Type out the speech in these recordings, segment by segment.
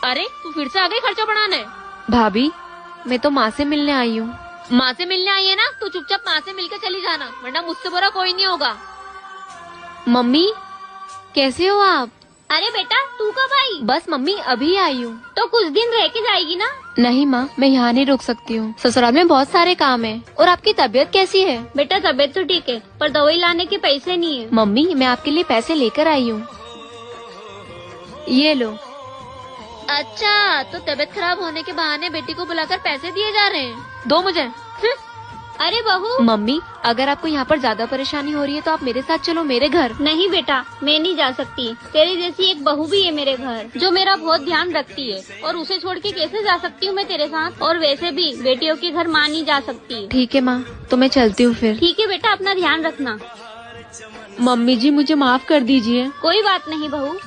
अरे तू फिर से आ गई खर्चा बढ़ाने। भाभी मैं तो माँ से मिलने आई हूँ। माँ से मिलने आई है ना, तू चुपचाप माँ से मिलकर चली जाना, वरना मुझसे बुरा कोई नहीं होगा। मम्मी कैसे हो आप? अरे बेटा तू कब आई? बस मम्मी अभी आई हूँ। तो कुछ दिन रह के जाएगी ना? नहीं माँ, मैं यहाँ नहीं रुक सकती हूँ, ससुराल में बहुत सारे काम है। और आपकी तबीयत कैसी है? बेटा तबीयत तो ठीक है, पर दवाई लाने के पैसे नहीं है। मम्मी मैं आपके लिए पैसे लेकर आई हूँ, ये लो। अच्छा तो तबीयत खराब होने के बहाने बेटी को बुलाकर पैसे दिए जा रहे हैं। दो मुझे। अरे बहू। मम्मी अगर आपको यहाँ पर ज्यादा परेशानी हो रही है तो आप मेरे साथ चलो मेरे घर। नहीं बेटा मैं नहीं जा सकती, तेरी जैसी एक बहू भी है मेरे घर जो मेरा बहुत ध्यान रखती है, और उसे छोड़ के कैसे जा सकती हूँ मैं तेरे साथ? और वैसे भी बेटियों के घर माँ नहीं जा सकती। ठीक है माँ, तो मैं चलती हूँ फिर। ठीक है बेटा, अपना ध्यान रखना। मम्मी जी मुझे माफ कर दीजिए। कोई बात नहीं बहू।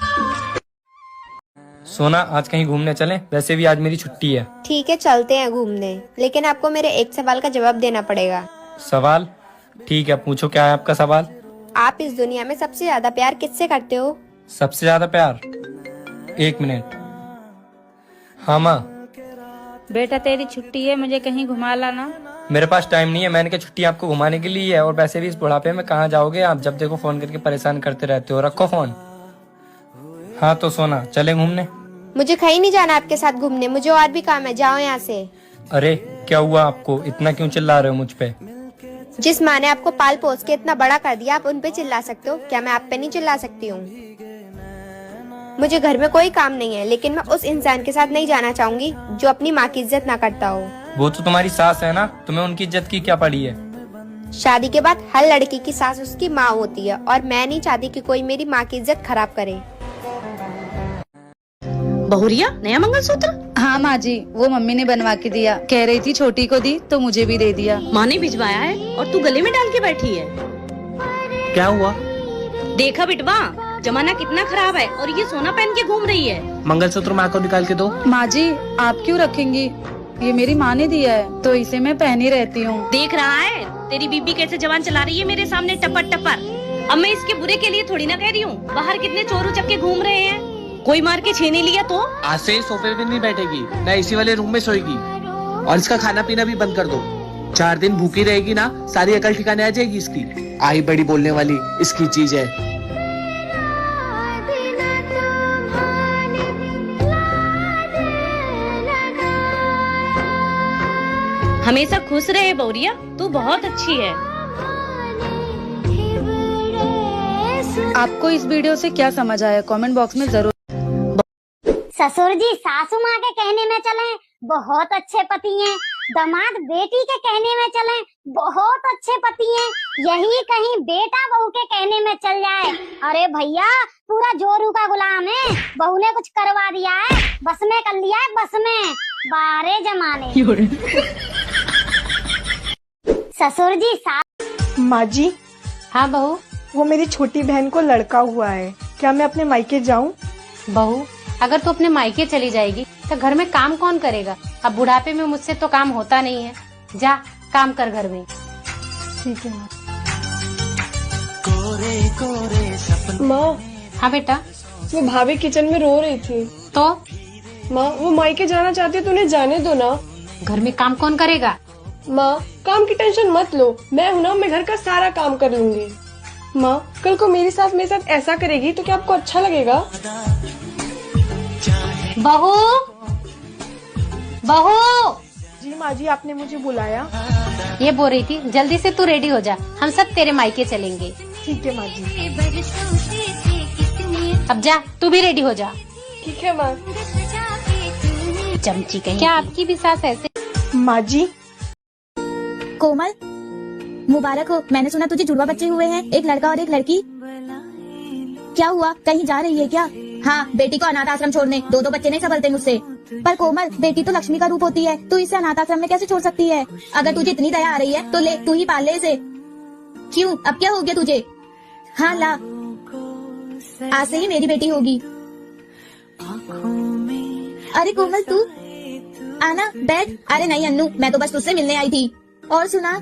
सोना आज कहीं घूमने चलें? वैसे भी आज मेरी छुट्टी है। ठीक है चलते हैं घूमने, लेकिन आपको मेरे एक सवाल का जवाब देना पड़ेगा। सवाल? ठीक है पूछो, क्या है आपका सवाल? आप इस दुनिया में सबसे ज्यादा प्यार किससे करते हो? सबसे ज्यादा प्यार? 1 मिनट। हाँ माँ। बेटा तेरी छुट्टी है, मुझे कहीं घुमा लाना। मेरे पास टाइम नहीं है, मैंने कहा छुट्टी आपको घुमाने के लिए है, और वैसे भी इस बुढ़ापे में कहाँ जाओगे आप, जब देखो फोन करके परेशान करते रहते हो। रखो फोन। हाँ तो सोना चले घूमने? मुझे कहीं नहीं जाना आपके साथ घूमने, मुझे और भी काम है, जाओ यहाँ से। अरे क्या हुआ आपको, इतना क्यों चिल्ला रहे हो मुझ पे? जिस माँ ने आपको पाल पोस के इतना बड़ा कर दिया, आप उन पे चिल्ला सकते हो क्या? मैं आप पे नहीं चिल्ला सकती हूँ। मुझे घर में कोई काम नहीं है, लेकिन मैं उस इंसान के साथ नहीं जाना चाहूंगी जो अपनी माँ की इज्जत ना करता हो। वो तो तुम्हारी सास है ना, तुम्हें उनकी इज्जत की क्या पड़ी है? शादी के बाद हर लड़की की सास उसकी माँ होती है, और मैं नहीं चाहती कि कोई मेरी माँ की इज्जत खराब करे। बहुरिया नया मंगलसूत्र? हाँ माँ जी, वो मम्मी ने बनवा के दिया, कह रही थी छोटी को दी तो मुझे भी दे दिया। माँ ने भिजवाया है और तू गले में डाल के बैठी है। क्या हुआ? देखा बिटवा, जमाना कितना खराब है और ये सोना पहन के घूम रही है। मंगलसूत्र माँ को निकाल के दो। माँ जी आप क्यों रखेंगी, ये मेरी माँ ने दिया है तो इसे मैं पहनी रहती हूँ। देख रहा है तेरी बीबी कैसे जवान चला रही है मेरे सामने टपर टपर। अब मैं इसके बुरे के लिए थोड़ी ना कह रही हूँ, बाहर कितने चोर उचक्के घूम रहे हैं, कोई मार के छीन लिया तो? आज से सोफे पे नहीं बैठेगी, ना एसी वाले रूम में सोएगी, और इसका खाना पीना भी बंद कर दो। 4 दिन भूखी रहेगी ना, सारी अकल ठिकाने आ जाएगी इसकी। आई बड़ी बोलने वाली इसकी चीज है। हमेशा खुश रहे बहुरिया, तू बहुत अच्छी है। आपको इस वीडियो से क्या समझ आया कमेंट बॉक्स में जरूर। ससुर जी सासू माँ के कहने में चले बहुत अच्छे पति हैं, दामाद बेटी के कहने में चले बहुत अच्छे पति हैं, यही कहीं बेटा बहू के कहने में चल जाए, अरे भैया पूरा जोरू का गुलाम है। बहू ने कुछ करवा दिया है, बस में कर लिया है, बस में। बारे जमाने। ससुर जी माँ जी। हाँ बहू। वो मेरी छोटी बहन को लड़का हुआ है, क्या मैं अपने मायके जाऊँ? बहू अगर तू अपने मायके चली जाएगी तो घर में काम कौन करेगा? अब बुढ़ापे में मुझसे तो काम होता नहीं है, जा काम कर घर में। ठीक है माँ। हाँ बेटा। वो भाभी किचन में रो रही थी। तो माँ वो मायके जाना चाहती है तो उन्हें जाने दो ना। घर में काम कौन करेगा? माँ काम की टेंशन मत लो, मैं हूँ ना, मैं घर का सारा काम कर लूंगी। माँ कल को मेरी सास मेरे साथ ऐसा करेगी तो क्या आपको अच्छा लगेगा? बहू बहू। जी माँ जी आपने मुझे बुलाया? ये बोल रही थी जल्दी से तू रेडी हो जा, हम सब तेरे मायके चलेंगे। ठीक है माँ जी। अब जा तू भी रेडी हो जा। ठीक है माँ। चमची कहीं। क्या आपकी भी सास ऐसे? माँ जी। कोमल मुबारक हो, मैंने सुना तुझे जुड़वा बच्चे हुए हैं, एक लड़का और एक लड़की। क्या हुआ, कहीं जा रही है क्या? हाँ बेटी को अनाथ आश्रम छोड़ने, 2 बच्चे नहीं संभलते मुझसे। पर कोमल बेटी तो लक्ष्मी का रूप होती है, तू इसे अनाथ आश्रम में कैसे छोड़ सकती है? अगर तुझे इतनी दया आ रही है तो ले तू ही पाल ले इसे। क्यों अब क्या हो गया तुझे? हाँ ला, आज से ही मेरी बेटी होगी। अरे कोमल तू आना बैठ। अरे नहीं अन्नू, मैं तो बस तुझसे मिलने आई थी। और सुना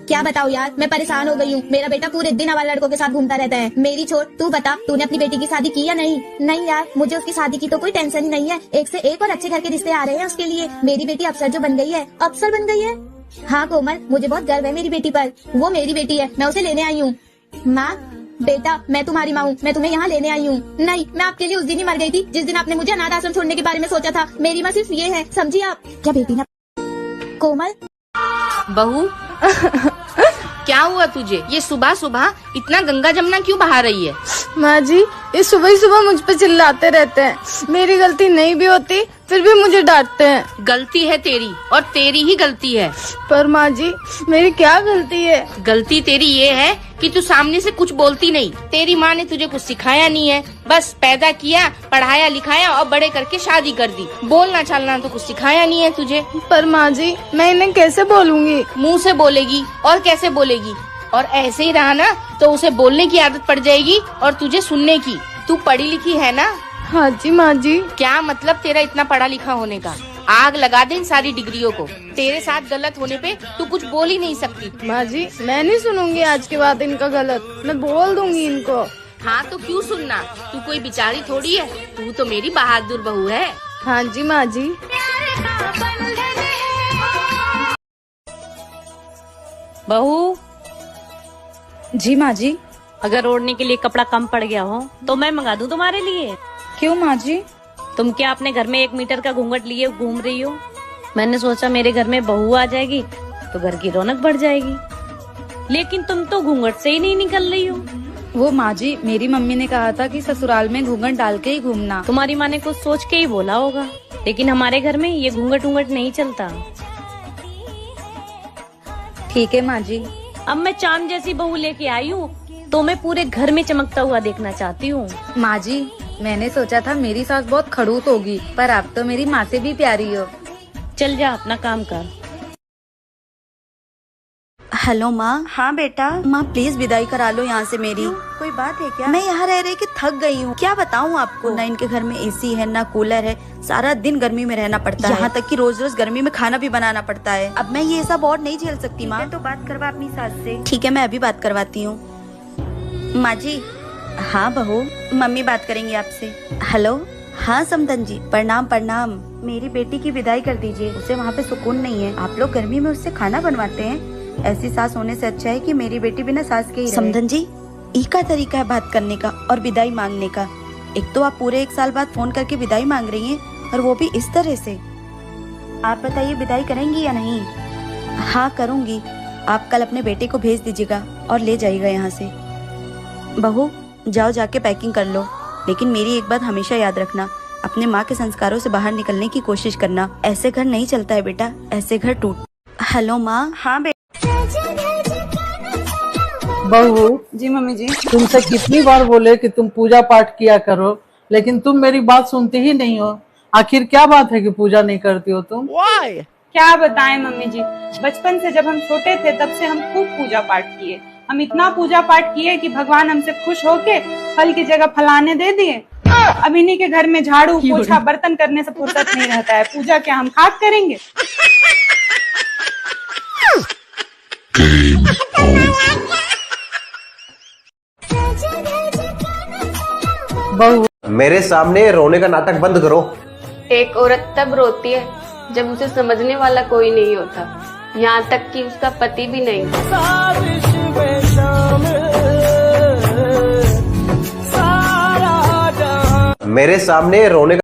क्या बताओ यार, मैं परेशान हो गई हूँ। मेरा बेटा पूरे दिन आवारा लड़कों के साथ घूमता रहता है। मेरी छोड़, तू बता, तूने अपनी बेटी की शादी की या नहीं? नहीं यार, मुझे उसकी शादी की तो कोई टेंशन ही नहीं है। एक से एक और अच्छे घर के रिश्ते आ रहे हैं उसके लिए। मेरी बेटी अफसर जो बन गई है, अफसर बन गई है। हाँ कोमल, मुझे बहुत गर्व है मेरी बेटी पर। वो मेरी बेटी है, मैं उसे लेने आई हूँ। माँ, बेटा, मैं तुम्हारी माँ हूँ, मैं तुम्हें यहाँ लेने आई हूँ। नहीं, मैं आपके लिए उस दिन ही मर गई थी जिस दिन आपने मुझे अनाथ आश्रम छोड़ने के बारे में सोचा था। मेरी माँ सिर्फ ये है, समझिए आप। क्या बेटी ना कोमल? बहू क्या हुआ तुझे? ये सुबह सुबह इतना गंगा जमुना क्यों बहा रही है? माँ जी, ये सुबह ही सुबह मुझ पे चिल्लाते रहते हैं। मेरी गलती नहीं भी होती फिर भी मुझे डांटते हैं। गलती है तेरी, और तेरी ही गलती है। पर माँ जी, मेरी क्या गलती है? गलती तेरी ये है कि तू सामने से कुछ बोलती नहीं। तेरी माँ ने तुझे कुछ सिखाया नहीं है, बस पैदा किया, पढ़ाया लिखाया और बड़े करके शादी कर दी। बोलना चालना तो कुछ सिखाया नहीं है तुझे। पर माँ जी, मैं इन्हें कैसे बोलूँगी? मुँह से बोलेगी, और कैसे बोलेगी? और ऐसे ही रहा ना तो उसे बोलने की आदत पड़ जाएगी और तुझे सुनने की। तू पढ़ी लिखी है ना? हाँ जी माँ जी। क्या मतलब तेरा इतना पढ़ा लिखा होने का? आग लगा दे इन सारी डिग्रियों को। तेरे साथ गलत होने पे तू कुछ बोल ही नहीं सकती। माँ जी, मैं नहीं सुनूंगी आज के बाद इनका गलत। मैं बोल दूंगी इनको। हाँ तो क्यों सुनना? तू कोई बेचारी थोड़ी है, तू तो मेरी बहादुर बहू है। हाँ जी माँ जी। बहू जी माँ जी। अगर ओढ़ने के लिए कपड़ा कम पड़ गया हो तो मैं मंगा दूं तुम्हारे लिए। क्यों माँ जी? तुम क्या अपने घर में 1 मीटर का घूंघट लिए घूम रही हो? मैंने सोचा मेरे घर में बहू आ जाएगी तो घर की रौनक बढ़ जाएगी, लेकिन तुम तो घूंघट से ही नहीं निकल रही हो। वो माँ जी, मेरी मम्मी ने कहा था कि ससुराल में घूंघट डाल के ही घूमना। तुम्हारी माँ ने कुछ सोच के ही बोला होगा, लेकिन हमारे घर में ये घूंघट उंघट नहीं चलता। ठीक है माँ जी। अब मैं चांद जैसी बहू लेके आई हूँ तो मैं पूरे घर में चमकता हुआ देखना चाहती हूँ। माँ जी, मैंने सोचा था मेरी सास बहुत खड़ूस होगी, पर आप तो मेरी माँ से भी प्यारी हो। चल जा अपना काम कर। हेलो माँ। हाँ बेटा। माँ प्लीज विदाई करा लो यहाँ से मेरी। कोई बात है क्या? मैं यहाँ रह रह के थक गई हूँ। क्या बताऊँ आपको, ना इनके घर में एसी है ना कूलर है, सारा दिन गर्मी में रहना पड़ता है। यहाँ तक कि रोज रोज गर्मी में खाना भी बनाना पड़ता है। अब मैं ये सब और नहीं झेल सकती माँ। तो बात करवा अपनी सास से। ठीक है, मैं अभी बात करवाती हूँ। माँ जी। हाँ बहू, मम्मी बात करेंगी आपसे। हेलो। हाँ समदन जी, प्रणाम प्रणाम। मेरी बेटी की विदाई कर दीजिए, उसे वहाँ पे सुकून नहीं है। आप लोग गर्मी में उससे खाना बनवाते हैं। ऐसी सास होने से अच्छा है कि मेरी बेटी बिना सास के ही रहे। समदन जी, एक का तरीका है बात करने का और विदाई मांगने का। एक तो आप पूरे 1 साल बाद फोन करके विदाई मांग रही हैं, और वो भी इस तरह से। आप बताइए विदाई करेंगी या नहीं? हाँ करूँगी। आप कल अपने बेटे को भेज दीजिएगा और ले जाइएगा यहाँ से। बहू जाओ, जाके पैकिंग कर लो, लेकिन मेरी एक बात हमेशा याद रखना, अपने माँ के संस्कारों से बाहर निकलने की कोशिश करना। ऐसे घर नहीं चलता है बेटा, ऐसे घर टूट। हेलो माँ। हाँ बेटा। बहू जी मम्मी जी। तुमसे कितनी बार बोले कि तुम पूजा पाठ किया करो, लेकिन तुम मेरी बात सुनती ही नहीं हो। आखिर क्या बात है कि पूजा नहीं करती हो तुम? क्या बताएं मम्मी जी, बचपन से जब हम छोटे थे तब से हम खूब पूजा पाठ किए। हम इतना पूजा पाठ किए कि भगवान हमसे खुश होके फल की जगह फलाने दे दिए। अब इन्हीं के घर में झाड़ू पोछा बर्तन करने से फुर्सत नहीं रहता है। पूजा क्या हम खाक करेंगे? बहू मेरे सामने रोने का नाटक बंद करो। एक औरत तब रोती है जब उसे समझने वाला कोई नहीं होता, यहाँ तक कि उसका पति भी नहीं। मेरे सामने रोने का